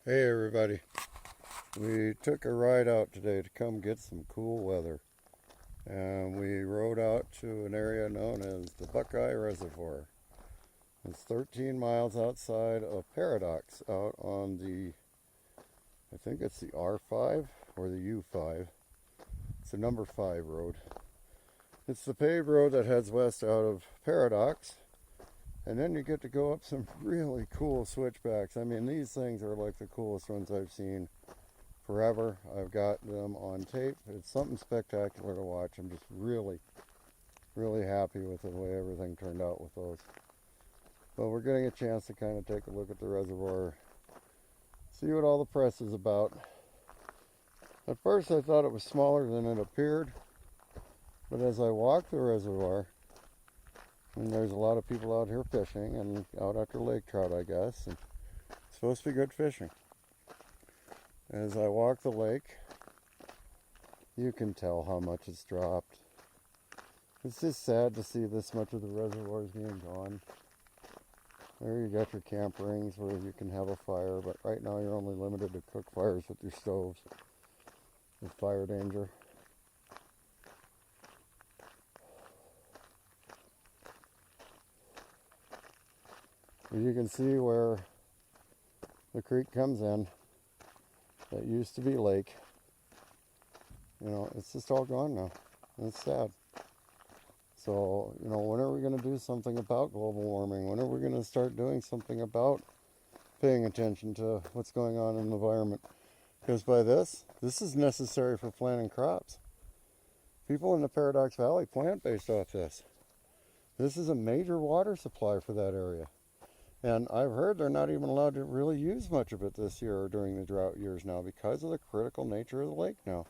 Hey everybody, we took a ride out today to come get some cool weather, and we rode out to an area known as the Buckeye Reservoir. It's 13 miles outside of Paradox, out on the, I think it's the R5 or the U5. It's the number 5 road. It's the paved road that heads west out of Paradox, and then you get to go up some really cool switchbacks. I mean, these things are like the coolest ones I've seen forever. I've got them on tape. It's something spectacular to watch. I'm just really, really happy with the way everything turned out with those. But we're getting a chance to kind of take a look at the reservoir, see what all the press is about. At first I thought it was smaller than it appeared, but as I walked the reservoir, and there's a lot of people out here fishing and out after lake trout, I guess, and it's supposed to be good fishing. As I walk the lake, you can tell how much it's dropped. It's just sad to see this much of the reservoirs being gone. There you got your camp rings where you can have a fire, but right now you're only limited to cook fires with your stoves with fire danger. You can see where the creek comes in. That used to be lake. You know, it's just all gone now. And it's sad. So, you know, when are we going to do something about global warming? When are we going to start doing something about paying attention to what's going on in the environment? Because by this is necessary for planting crops. People in the Paradox Valley plant based off this. This is a major water supply for that area. And I've heard they're not even allowed to really use much of it this year or during the drought years now because of the critical nature of the lake now.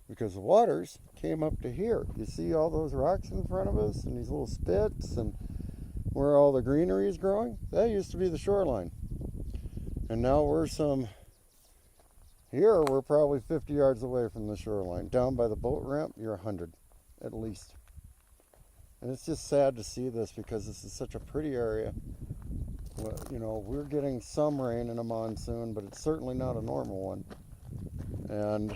Because the waters came up to here. You see all those rocks in front of us and these little spits and where all the greenery is growing? That used to be the shoreline. And now we're probably 50 yards away from the shoreline. Down by the boat ramp, you're 100 at least. And it's just sad to see this because this is such a pretty area. Well, you know, we're getting some rain in a monsoon, but it's certainly not a normal one. And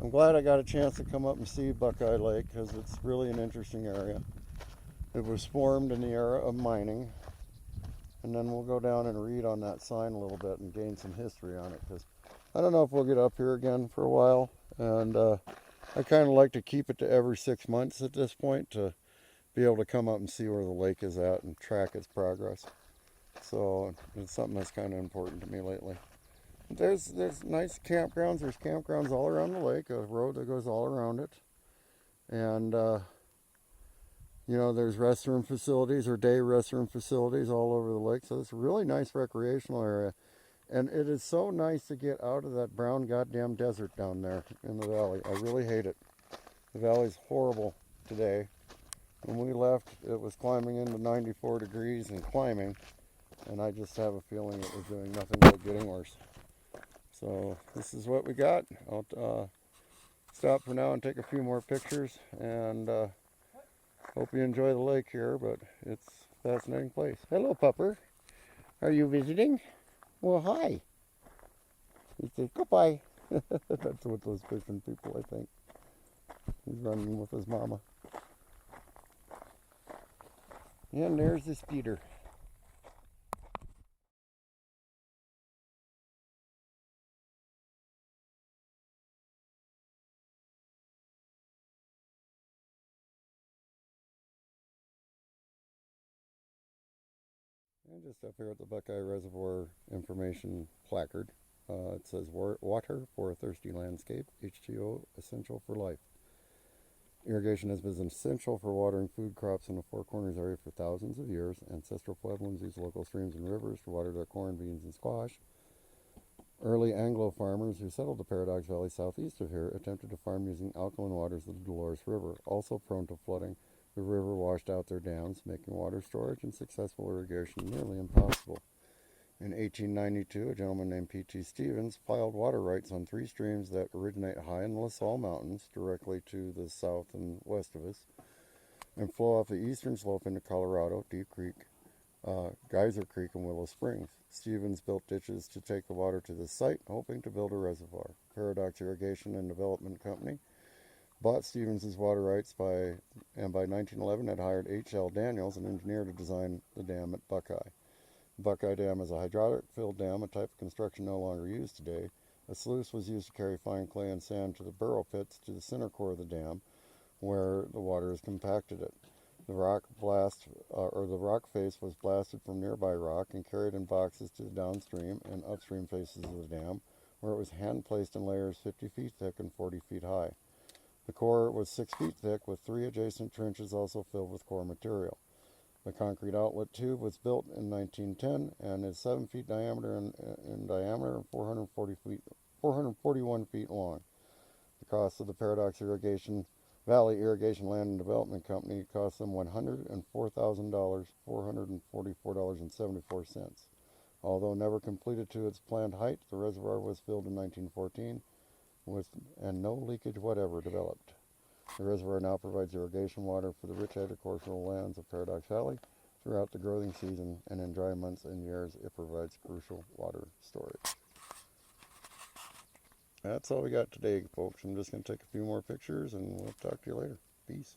I'm glad I got a chance to come up and see Buckeye Lake because it's really an interesting area. It was formed in the era of mining. And then we'll go down and read on that sign a little bit and gain some history on it because I don't know if we'll get up here again for a while. And I kind of like to keep it to every 6 months at this point to be able to come up and see where the lake is at and track its progress. So it's something that's kind of important to me lately. There's nice campgrounds. There's campgrounds all around the lake, a road that goes all around it. And, you know, there's restroom facilities or day restroom facilities all over the lake. So it's a really nice recreational area. And it is so nice to get out of that brown goddamn desert down there in the valley. I really hate it. The valley's horrible today. When we left, it was climbing into 94 degrees and climbing, and I just have a feeling it was doing nothing but getting worse. So this is what we got. I'll stop for now and take a few more pictures, and hope you enjoy the lake here, but it's a fascinating place. Hello, pupper. Are you visiting? Well, hi. He says, goodbye. That's what those fishing people, I think. He's running with his mama. And there's the speeder. And just up here at the Buckeye Reservoir information placard, it says water for a thirsty landscape, H2O essential for life. Irrigation has been essential for watering food crops in the Four Corners area for thousands of years. Ancestral Puebloans used local streams and rivers to water their corn, beans, and squash. Early Anglo farmers who settled the Paradox Valley southeast of here attempted to farm using alkaline waters of the Dolores River, also prone to flooding. The river washed out their dams, making water storage and successful irrigation nearly impossible. In 1892, a gentleman named P.T. Stevens filed water rights on 3 streams that originate high in the LaSal Mountains, directly to the south and west of us, and flow off the eastern slope into Colorado, Deep Creek, Geyser Creek and Willow Springs. Stevens built ditches to take the water to the site, hoping to build a reservoir. Paradox Irrigation and Development Company bought Stevens' water rights and by 1911 had hired H.L. Daniels, an engineer, to design the dam at Buckeye. Buckeye Dam is a hydraulic-filled dam, a type of construction no longer used today. A sluice was used to carry fine clay and sand to the burrow pits to the center core of the dam, where the water is compacted it. The rock face was blasted from nearby rock and carried in boxes to the downstream and upstream faces of the dam, where it was hand-placed in layers 50 feet thick and 40 feet high. The core was 6 feet thick, with 3 adjacent trenches also filled with core material. The concrete outlet tube was built in 1910 and is 7 feet diameter in diameter and 441 feet long. The cost of the Paradox Valley Irrigation Land and Development Company cost them $104,000, $444.74. Although never completed to its planned height, the reservoir was filled in 1914 and no leakage whatever developed. The reservoir now provides irrigation water for the rich agricultural lands of Paradox Valley throughout the growing season, and in dry months and years it provides crucial water storage. That's all we got today, folks. I'm just going to take a few more pictures and we'll talk to you later. Peace.